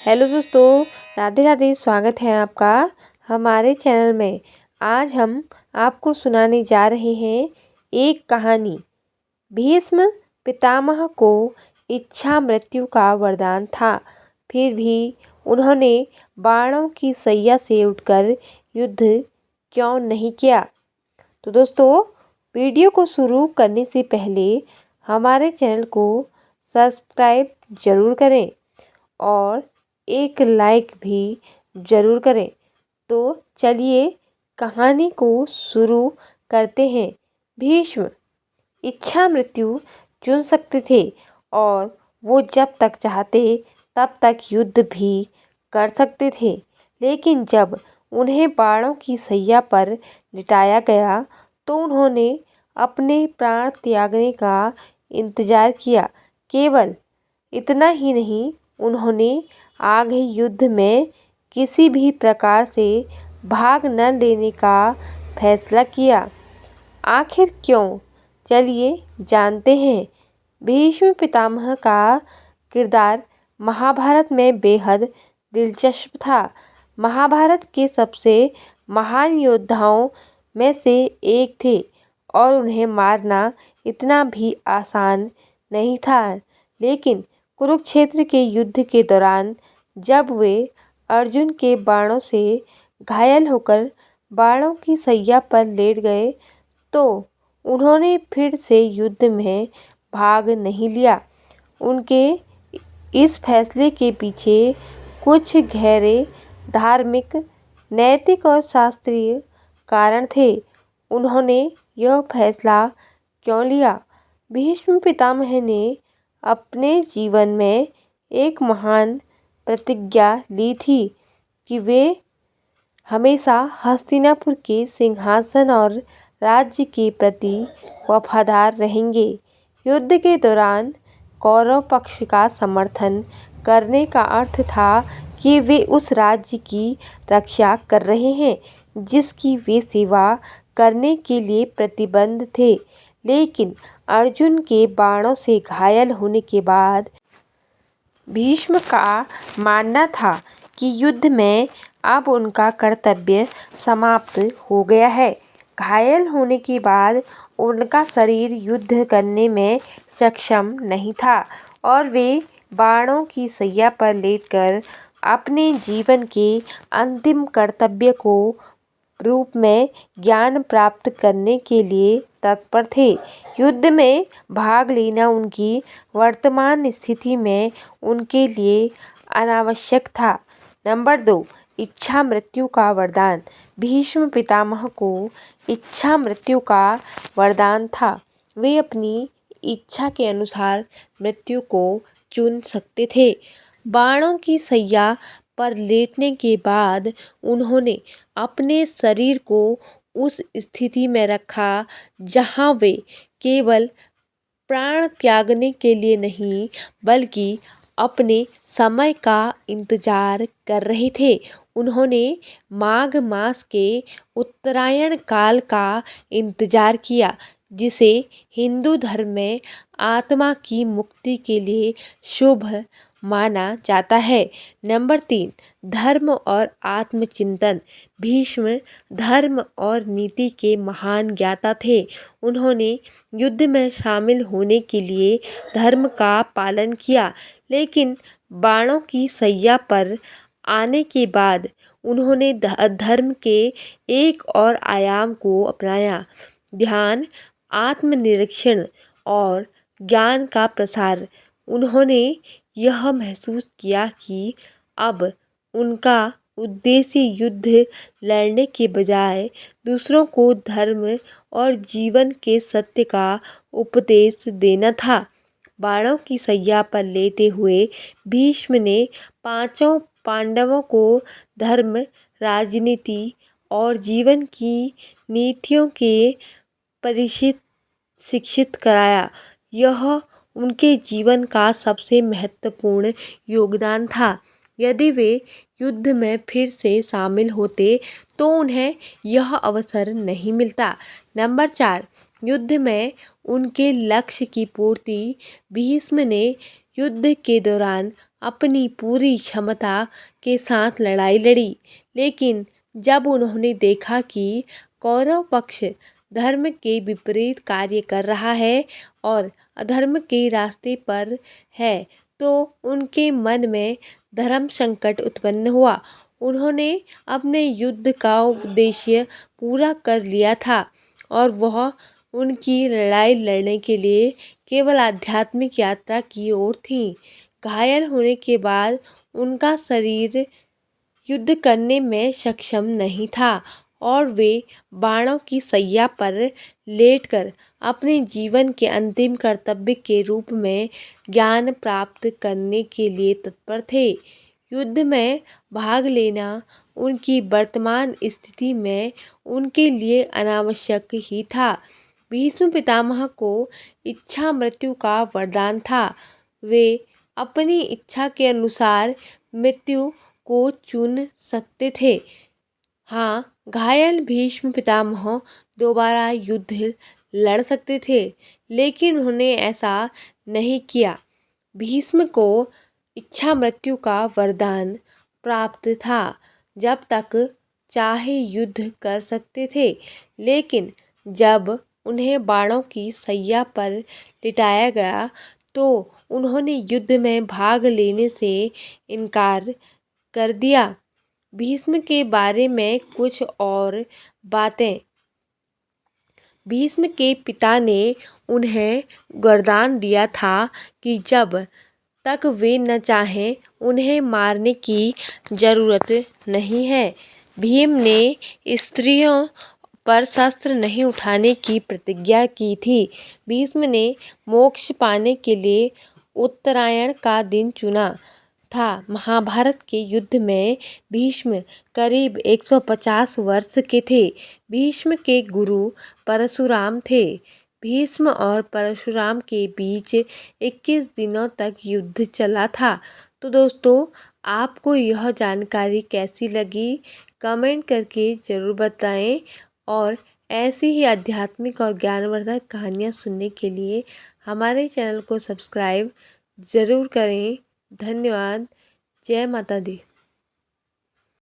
Hello दोस्तों, राधे राधे। स्वागत है आपका हमारे चैनल में। आज हम आपको सुनाने जा रहे हैं एक कहानी। भीष्म पितामह को इच्छा मृत्यु का वरदान था, फिर भी उन्होंने बाणों की सैया से उठकर युद्ध क्यों नहीं किया। तो दोस्तों, वीडियो को शुरू करने से पहले हमारे चैनल को सब्सक्राइब ज़रूर करें और एक लाइक भी ज़रूर करें। तो चलिए कहानी को शुरू करते हैं। भीष्म इच्छा मृत्यु चुन सकते थे और वो जब तक चाहते तब तक युद्ध भी कर सकते थे, लेकिन जब उन्हें बाणों की सैया पर लिटाया गया तो उन्होंने अपने प्राण त्यागने का इंतज़ार किया। केवल इतना ही नहीं, उन्होंने आगे युद्ध में किसी भी प्रकार से भाग न लेने का फैसला किया। आखिर क्यों? चलिए जानते हैं। भीष्म पितामह का किरदार महाभारत में बेहद दिलचस्प था। महाभारत के सबसे महान योद्धाओं में से एक थे और उन्हें मारना इतना भी आसान नहीं था। लेकिन कुरुक्षेत्र के युद्ध के दौरान जब वे अर्जुन के बाणों से घायल होकर बाणों की सैया पर लेट गए तो उन्होंने फिर से युद्ध में भाग नहीं लिया। उनके इस फैसले के पीछे कुछ गहरे धार्मिक, नैतिक और शास्त्रीय कारण थे। उन्होंने यह फैसला क्यों लिया? भीष्म पितामह ने अपने जीवन में एक महान प्रतिज्ञा ली थी कि वे हमेशा हस्तिनापुर के सिंहासन और राज्य के प्रति वफादार रहेंगे। युद्ध के दौरान कौरव पक्ष का समर्थन करने का अर्थ था कि वे उस राज्य की रक्षा कर रहे हैं जिसकी वे सेवा करने के लिए प्रतिबद्ध थे। लेकिन अर्जुन के बाणों से घायल होने के बाद भीष्म का मानना था कि युद्ध में अब उनका कर्तव्य समाप्त हो गया है। घायल होने के बाद उनका शरीर युद्ध करने में सक्षम नहीं था और वे बाणों की सैया पर लेटकर अपने जीवन के अंतिम कर्तव्य को रूप में ज्ञान प्राप्त करने के लिए तत्पर थे। युद्ध में भाग लेना उनकी वर्तमान स्थिति में उनके लिए अनावश्यक था। नंबर 2, इच्छा मृत्यु का वरदान। भीष्म पितामह को इच्छा मृत्यु का वरदान था। वे अपनी इच्छा के अनुसार मृत्यु को चुन सकते थे। बाणों की सैया पर लेटने के बाद उन्होंने अपने शरीर को उस स्थिति में रखा जहां वे केवल प्राण त्यागने के लिए नहीं बल्कि अपने समय का इंतजार कर रहे थे। उन्होंने माघ मास के उत्तरायण काल का इंतजार किया, जिसे हिंदू धर्म में आत्मा की मुक्ति के लिए शुभ माना जाता है। नंबर 3, धर्म और आत्मचिंतन। भीष्म धर्म और नीति के महान ज्ञाता थे। उन्होंने युद्ध में शामिल होने के लिए धर्म का पालन किया, लेकिन बाणों की सैया पर आने के बाद उन्होंने धर्म के एक और आयाम को अपनाया: ध्यान, आत्मनिरीक्षण और ज्ञान का प्रसार। उन्होंने यह महसूस किया कि अब उनका उद्देश्य युद्ध लड़ने के बजाय दूसरों को धर्म और जीवन के सत्य का उपदेश देना था। बाणों की सैया पर लेटे हुए भीष्म ने पांचों पांडवों को धर्म, राजनीति और जीवन की नीतियों के शिक्षित कराया। यह उनके जीवन का सबसे महत्वपूर्ण योगदान था। यदि वे युद्ध में फिर से शामिल होते तो उन्हें यह अवसर नहीं मिलता। नंबर 4, युद्ध में उनके लक्ष्य की पूर्ति। भीष्म ने युद्ध के दौरान अपनी पूरी क्षमता के साथ लड़ाई लड़ी। लेकिन जब उन्होंने देखा कि कौरव पक्ष धर्म के विपरीत कार्य कर रहा है और अधर्म के रास्ते पर है, तो उनके मन में धर्म संकट उत्पन्न हुआ। उन्होंने अपने युद्ध का उद्देश्य पूरा कर लिया था और वह उनकी लड़ाई लड़ने के लिए केवल आध्यात्मिक यात्रा की ओर थी। घायल होने के बाद उनका शरीर युद्ध करने में सक्षम नहीं था और वे बाणों की सैया पर लेटकर अपने जीवन के अंतिम कर्तव्य के रूप में ज्ञान प्राप्त करने के लिए तत्पर थे। युद्ध में भाग लेना उनकी वर्तमान स्थिति में उनके लिए अनावश्यक ही था। भीष्म पितामह को इच्छा मृत्यु का वरदान था। वे अपनी इच्छा के अनुसार मृत्यु को चुन सकते थे। हाँ, घायल भीष्म पितामह दोबारा युद्ध लड़ सकते थे, लेकिन उन्होंने ऐसा नहीं किया। भीष्म को इच्छा मृत्यु का वरदान प्राप्त था, जब तक चाहे युद्ध कर सकते थे, लेकिन जब उन्हें बाणों की सैया पर लिटाया गया तो उन्होंने युद्ध में भाग लेने से इनकार कर दिया। भीष्म के बारे में कुछ और बातें। भीष्म के पिता ने उन्हें वरदान दिया था कि जब तक वे न चाहें उन्हें मारने की जरूरत नहीं है। भीम ने स्त्रियों पर शस्त्र नहीं उठाने की प्रतिज्ञा की थी। भीष्म ने मोक्ष पाने के लिए उत्तरायण का दिन चुना था। महाभारत के युद्ध में भीष्म करीब 150 वर्ष के थे। भीष्म के गुरु परशुराम थे। भीष्म और परशुराम के बीच 21 दिनों तक युद्ध चला था। तो दोस्तों, आपको यह जानकारी कैसी लगी, कमेंट करके ज़रूर बताएं और ऐसी ही आध्यात्मिक और ज्ञानवर्धक कहानियाँ सुनने के लिए हमारे चैनल को सब्सक्राइब ज़रूर करें। धन्यवाद। जय माता दी।